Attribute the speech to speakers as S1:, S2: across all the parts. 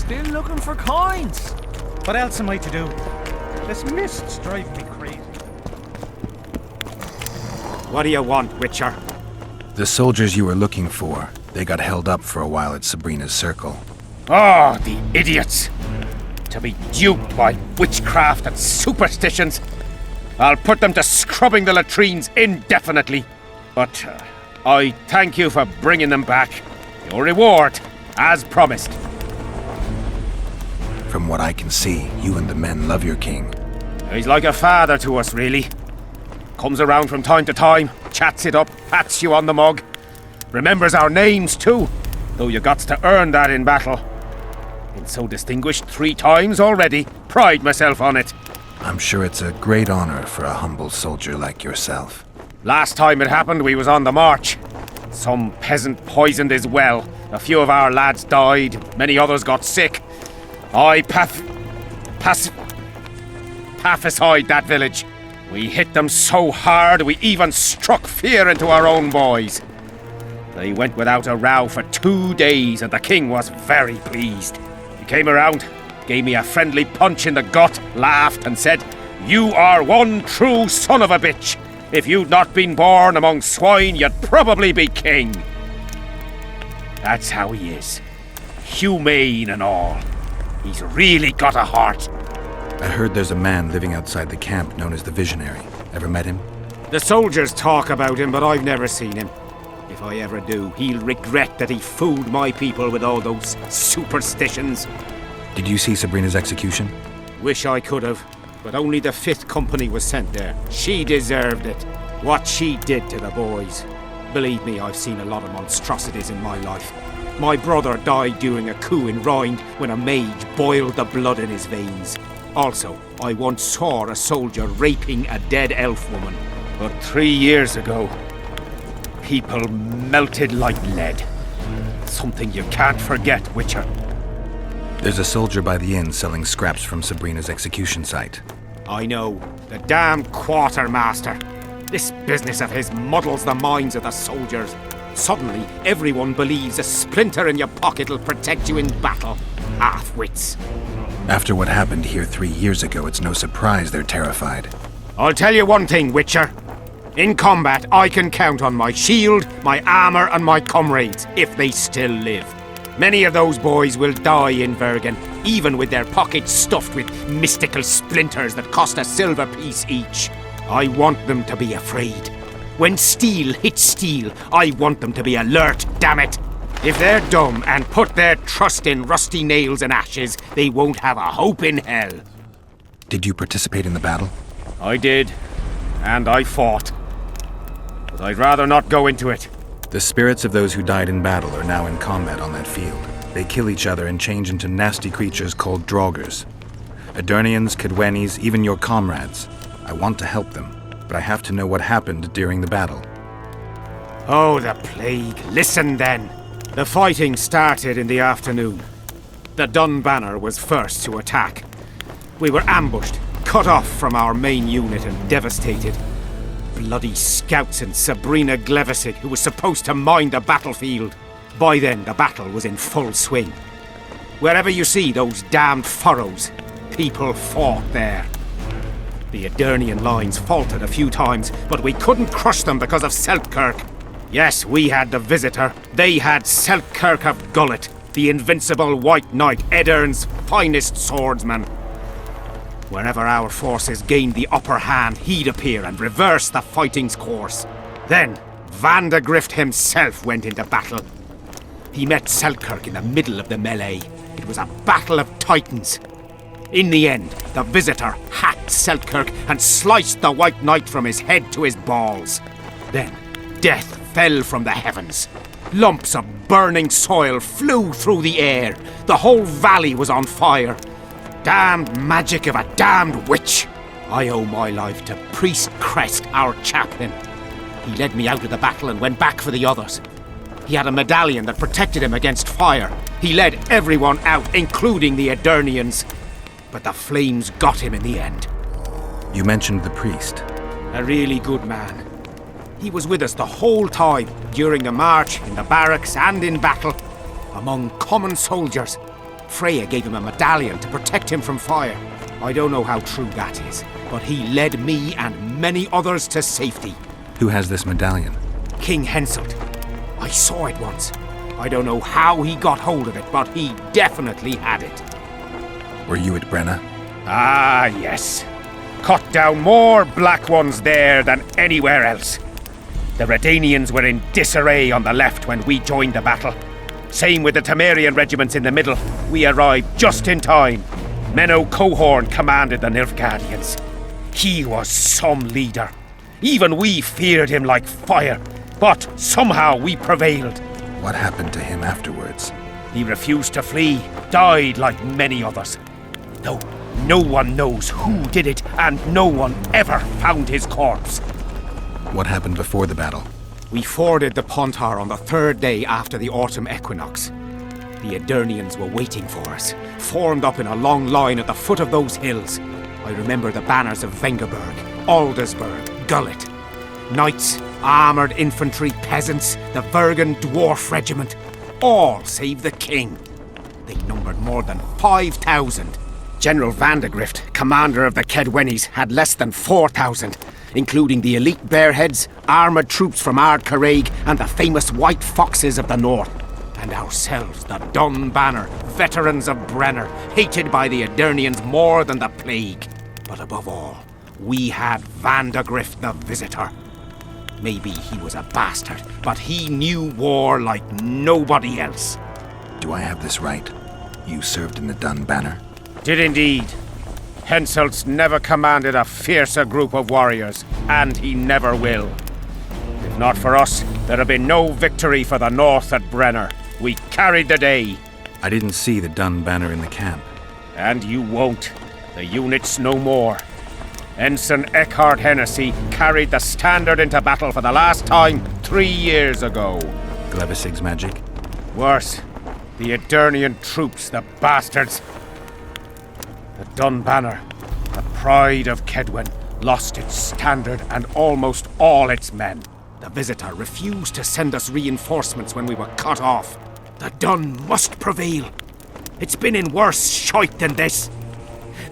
S1: Still looking for coins.
S2: What else am I to do? This mist's driving me crazy.
S3: What do you want, Witcher?
S4: The soldiers you were looking for, they got held up for a while at Sabrina's circle.
S3: Oh, the idiots! To be duped by witchcraft and superstitions. I'll put them to scrubbing the latrines indefinitely. But I thank you for bringing them back. Your reward, as promised.
S4: From what I can see, you and the men love your king.
S3: He's like a father to us, really. Comes around from time to time, chats it up, pats you on the mug. Remembers our names too, though you got to earn that in battle. Been so distinguished 3 times already. Pride myself on it.
S4: I'm sure it's a great honor for a humble soldier like yourself.
S3: Last time it happened, we was on the march. Some peasant poisoned his well. A few of our lads died, many others got sick. I pacified that village. We hit them so hard, we even struck fear into our own boys. They went without a row for 2 days, and the king was very pleased. He came around, gave me a friendly punch in the gut, laughed and said, "You are one true son of a bitch. If you'd not been born among swine, you'd probably be king." That's how he is. Humane and all. He's really got a heart.
S4: I heard there's a man living outside the camp known as the Visionary. Ever met him?
S3: The soldiers talk about him, but I've never seen him. If I ever do, he'll regret that he fooled my people with all those superstitions.
S4: Did you see Sabrina's execution?
S3: Wish I could have, but only the 5th Company was sent there. She deserved it. What she did to the boys. Believe me, I've seen a lot of monstrosities in my life. My brother died during a coup in Rhind when a mage boiled the blood in his veins. Also, I once saw a soldier raping a dead elf woman. But 3 years ago, people melted like lead. Something you can't forget, Witcher.
S4: There's a soldier by the inn selling scraps from Sabrina's execution site.
S3: I know. The damned quartermaster. This business of his muddles the minds of the soldiers. Suddenly, everyone believes a splinter in your pocket will protect you in battle. Half-wits.
S4: After what happened here 3 years ago, it's no surprise they're terrified.
S3: I'll tell you one thing, Witcher. In combat, I can count on my shield, my armor, and my comrades, if they still live. Many of those boys will die in Bergen, even with their pockets stuffed with mystical splinters that cost a silver piece each. I want them to be afraid. When steel hits steel, I want them to be alert, damn it! If they're dumb and put their trust in rusty nails and ashes, they won't have a hope in hell.
S4: Did you participate in the battle?
S3: I did, and I fought. But I'd rather not go into it.
S4: The spirits of those who died in battle are now in combat on that field. They kill each other and change into nasty creatures called Draugrs. Aedirnians, Cadwennies, even your comrades. I want to help them, but I have to know what happened during the battle.
S3: Oh, the plague. Listen then. The fighting started in the afternoon. The Dun Banner was first to attack. We were ambushed, cut off from our main unit and devastated. Bloody scouts and Sabrina Glevisid, who was supposed to mind the battlefield. By then, the battle was in full swing. Wherever you see those damned furrows, people fought there. The Aedirnian lines faltered a few times, but we couldn't crush them because of Selkirk. Yes, we had the Visitor. They had Selkirk of Gullet, the invincible White Knight, Edirn's finest swordsman. Wherever our forces gained the upper hand, he'd appear and reverse the fighting's course. Then, Vandegrift himself went into battle. He met Selkirk in the middle of the melee. It was a battle of titans. In the end, the Visitor hacked Selkirk and sliced the White Knight from his head to his balls. Then, death fell from the heavens. Lumps of burning soil flew through the air. The whole valley was on fire. Damned magic of a damned witch. I owe my life to Priest Crest, our chaplain. He led me out of the battle and went back for the others. He had a medallion that protected him against fire. He led everyone out, including the Aedirnians. But the flames got him in the end.
S4: You mentioned the priest.
S3: A really good man. He was with us the whole time, during the march, in the barracks and in battle, among common soldiers. Freya gave him a medallion to protect him from fire. I don't know how true that is, but he led me and many others to safety.
S4: Who has this medallion?
S3: King Henselt. I saw it once. I don't know how he got hold of it, but he definitely had it.
S4: Were you at Brenna?
S3: Ah, yes. Cut down more Black Ones there than anywhere else. The Redanians were in disarray on the left when we joined the battle. Same with the Temerian regiments in the middle. We arrived just in time. Menno Cohorn commanded the Nilfgaardians. He was some leader. Even we feared him like fire, but somehow we prevailed.
S4: What happened to him afterwards?
S3: He refused to flee, died like many others. Though no one knows who did it, and no one ever found his corpse.
S4: What happened before the battle?
S3: We forded the Pontar on the third day after the autumn equinox. The Aedirnians were waiting for us, formed up in a long line at the foot of those hills. I remember the banners of Vengerberg, Aldersburg, Gullet. Knights, armoured infantry, peasants, the Vergen Dwarf Regiment, all save the king. They numbered more than 5,000. General Vandegrift, commander of the Kedwennies, had less than 4,000, including the elite Bearheads, armoured troops from Ard Caraig, and the famous White Foxes of the North. And ourselves, the Dun Banner, veterans of Brenner, hated by the Aedirnians more than the plague. But above all, we had Vandegrift the Visitor. Maybe he was a bastard, but he knew war like nobody else.
S4: Do I have this right? You served in the Dun Banner?
S3: Did indeed. Henselt's never commanded a fiercer group of warriors, and he never will. If not for us, there'd have been no victory for the North at Brenner. We carried the day.
S4: I didn't see the Dun Banner in the camp.
S3: And you won't. The unit's no more. Ensign Eckhart Hennessy carried the standard into battle for the last time 3 years ago.
S4: Glevisig's magic?
S3: Worse. The Aedirnian troops, the bastards. The Dun Banner, the pride of Kedwen, lost its standard and almost all its men. The Visitor refused to send us reinforcements when we were cut off. The Dun must prevail. It's been in worse shite than this.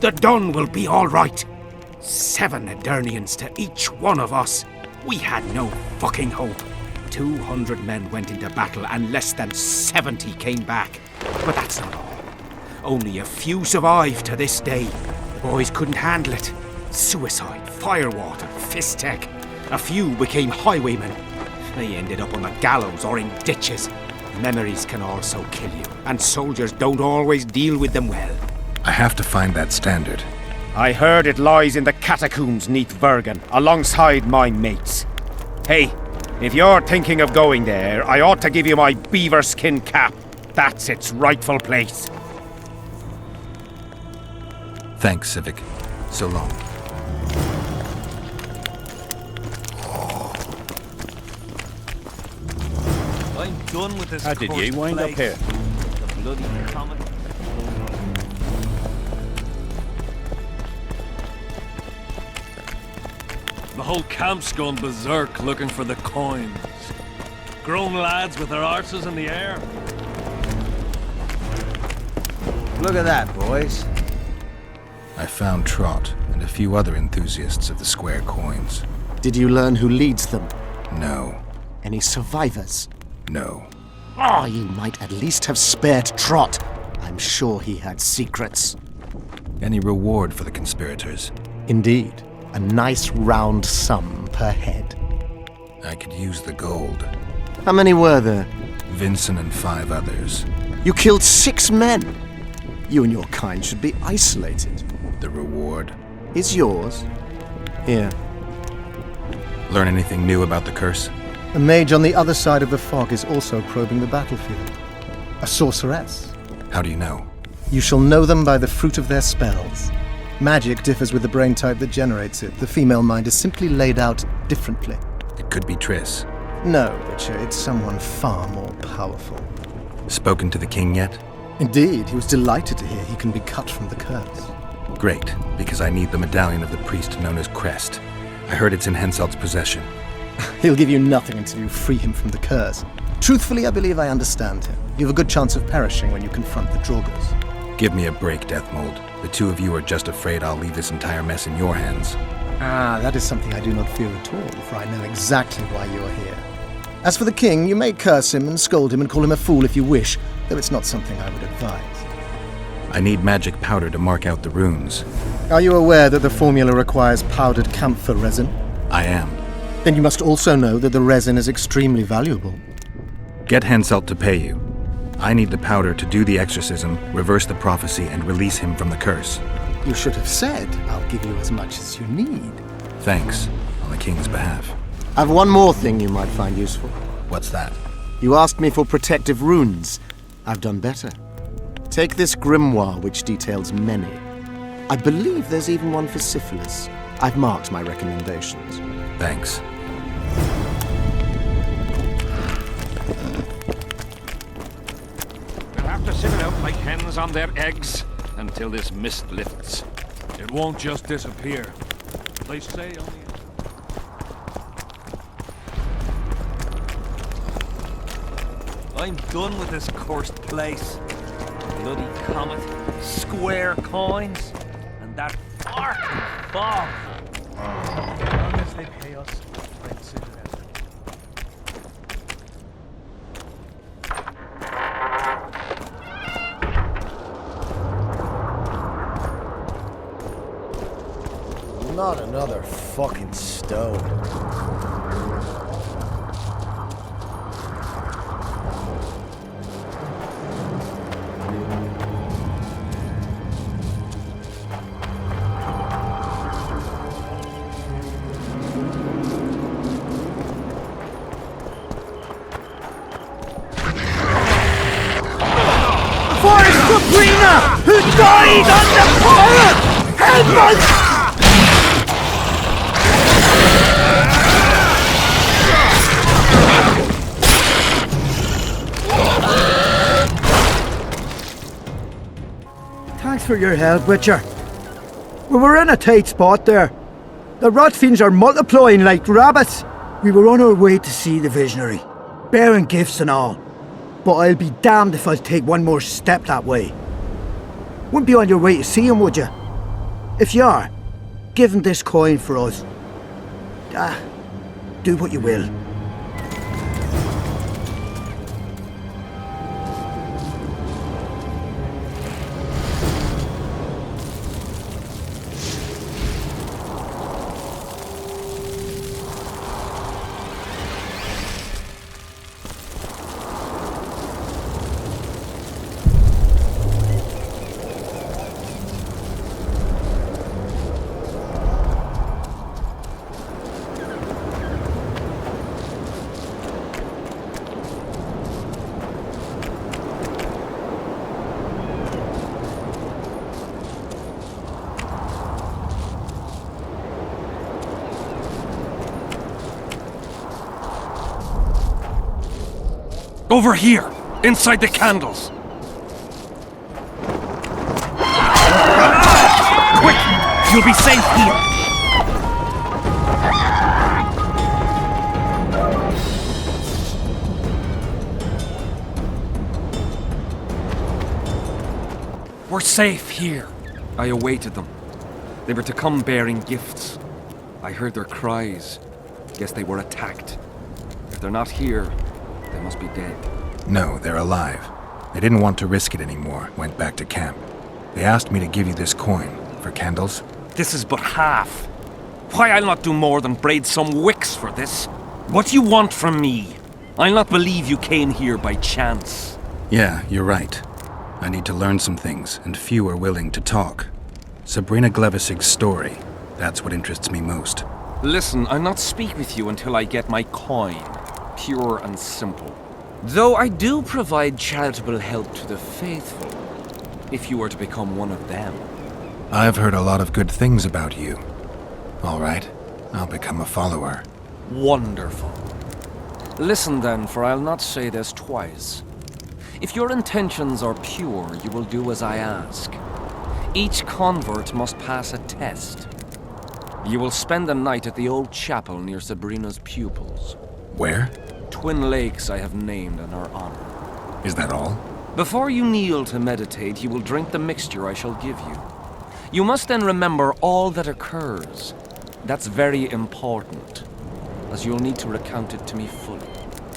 S3: The Dun will be all right. 7 Aedirnians to each one of us. We had no fucking hope. 200 men went into battle and less than 70 came back. But that's not all. Only a few survived to this day. The boys couldn't handle it. Suicide, firewater, fist tech. A few became highwaymen. They ended up on the gallows or in ditches. Memories can also kill you, and soldiers don't always deal with them well.
S4: I have to find that standard.
S3: I heard it lies in the catacombs neath Vergen, alongside my mates. Hey, if you're thinking of going there, I ought to give you my beaver skin cap. That's its rightful place.
S4: Thanks, Civic. So long.
S1: I'm done with this.
S2: How did you wind up here?
S1: The bloody comet. The whole camp's gone berserk looking for the coins. Grown lads with their arses in the air.
S5: Look at that, boys.
S4: I found Trot and a few other enthusiasts of the square coins.
S6: Did you learn who leads them?
S4: No.
S6: Any survivors?
S4: No.
S6: Oh, you might at least have spared Trot. I'm sure he had secrets.
S4: Any reward for the conspirators?
S6: Indeed. A nice round sum per head.
S4: I could use the gold.
S6: How many were there?
S4: Vincent and 5 others.
S6: You killed 6 men. You and your kind should be isolated.
S4: The reward?
S6: Is yours. Here.
S4: Learn anything new about the curse?
S7: A mage on the other side of the fog is also probing the battlefield. A sorceress.
S4: How do you know?
S7: You shall know them by the fruit of their spells. Magic differs with the brain type that generates it. The female mind is simply laid out differently.
S4: It could be Triss.
S7: No, Witcher, it's someone far more powerful.
S4: Spoken to the king yet?
S7: Indeed, he was delighted to hear he can be cut from the curse.
S4: Great, because I need the medallion of the priest known as Crest. I heard it's in Henselt's possession.
S7: He'll give you nothing until you free him from the curse. Truthfully, I believe I understand him. You have a good chance of perishing when you confront the Draugrs.
S4: Give me a break, Deathmold. The two of you are just afraid I'll leave this entire mess in your hands.
S7: Ah, that is something I do not fear at all, for I know exactly why you are here. As for the king, you may curse him and scold him and call him a fool if you wish, though it's not something I would advise.
S4: I need magic powder to mark out the runes.
S7: Are you aware that the formula requires powdered camphor resin?
S4: I am.
S7: Then you must also know that the resin is extremely valuable.
S4: Get Henselt to pay you. I need the powder to do the exorcism, reverse the prophecy, and release him from the curse.
S7: You should have said, I'll give you as much as you need.
S4: Thanks, on the king's behalf.
S6: I've one more thing you might find useful.
S4: What's that?
S6: You asked me for protective runes. I've done better. Take this grimoire, which details many. I believe there's even one for syphilis. I've marked my recommendations.
S4: Thanks.
S3: We'll have to sit it out like hens on their eggs until this mist lifts.
S1: It won't just disappear. They say only... I'm done with this cursed place. Bloody comet, square coins, and that fucking fog.
S2: As long as they pay us, I'd sit it out.
S5: Not another fucking stone.
S6: Who died under Korra! Headbutt!
S8: Thanks for your help, Witcher. We were in a tight spot there. The rot fiends are multiplying like rabbits. We were on our way to see the visionary, bearing gifts and all. But I'll be damned if I'll take one more step that way. Wouldn't be on your way to see him, would you? If you are, give him this coin for us. Do what you will.
S1: Over here, inside the candles. Quick! You'll be safe here. We're safe here.
S9: I awaited them. They were to come bearing gifts. I heard their cries. Guess they were attacked. If they're not here, they must be dead.
S4: No, they're alive. They didn't want to risk it anymore, went back to camp. They asked me to give you this coin, for candles.
S1: This is but half. Why, I'll not do more than braid some wicks for this. What do you want from me? I'll not believe you came here by chance.
S4: Yeah, you're right. I need to learn some things, and few are willing to talk. Sabrina Glevisig's story, that's what interests me most.
S9: Listen, I'll not speak with you until I get my coin. Pure and simple. Though I do provide charitable help to the faithful, if you were to become one of them.
S4: I've heard a lot of good things about you. All right, I'll become a follower.
S9: Wonderful. Listen then, for I'll not say this twice. If your intentions are pure, you will do as I ask. Each convert must pass a test. You will spend the night at the old chapel near Sabrina's pupils.
S4: Where?
S9: Twin lakes I have named in her honor.
S4: Is that all?
S9: Before you kneel to meditate, you will drink the mixture I shall give you. You must then remember all that occurs. That's very important, as you'll need to recount it to me fully.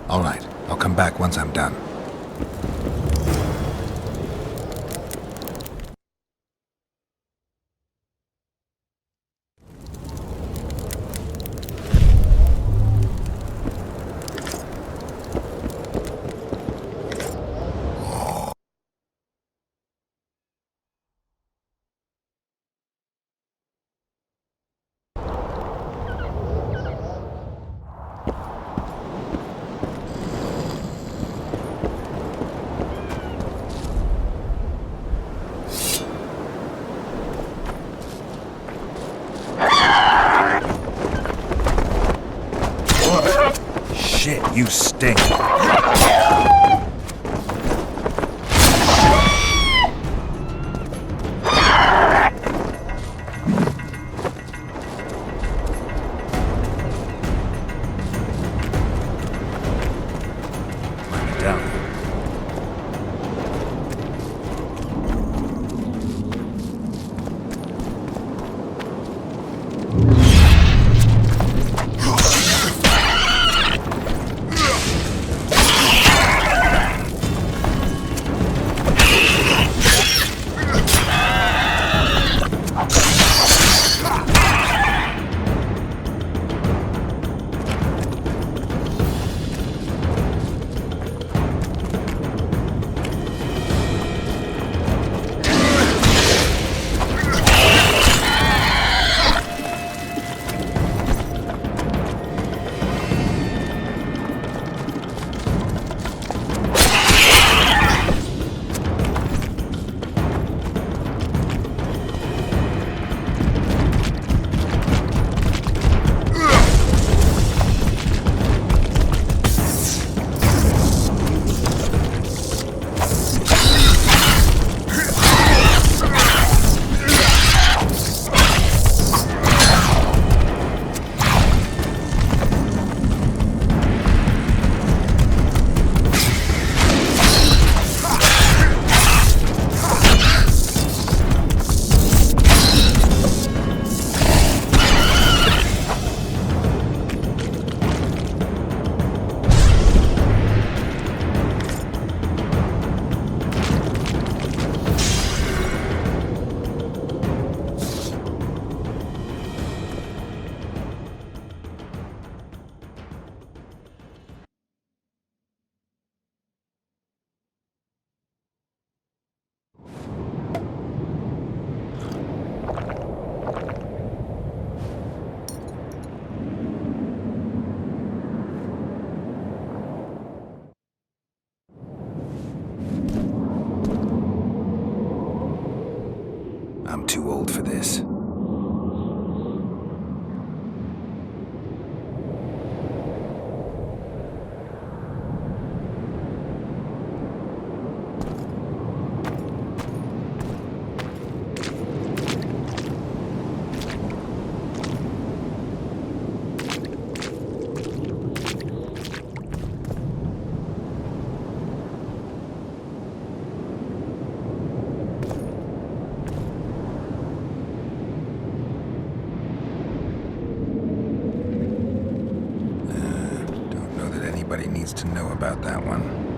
S4: All right, I'll come back once I'm done. Shit, you stink. I'm too old for this. Needs to know about that one.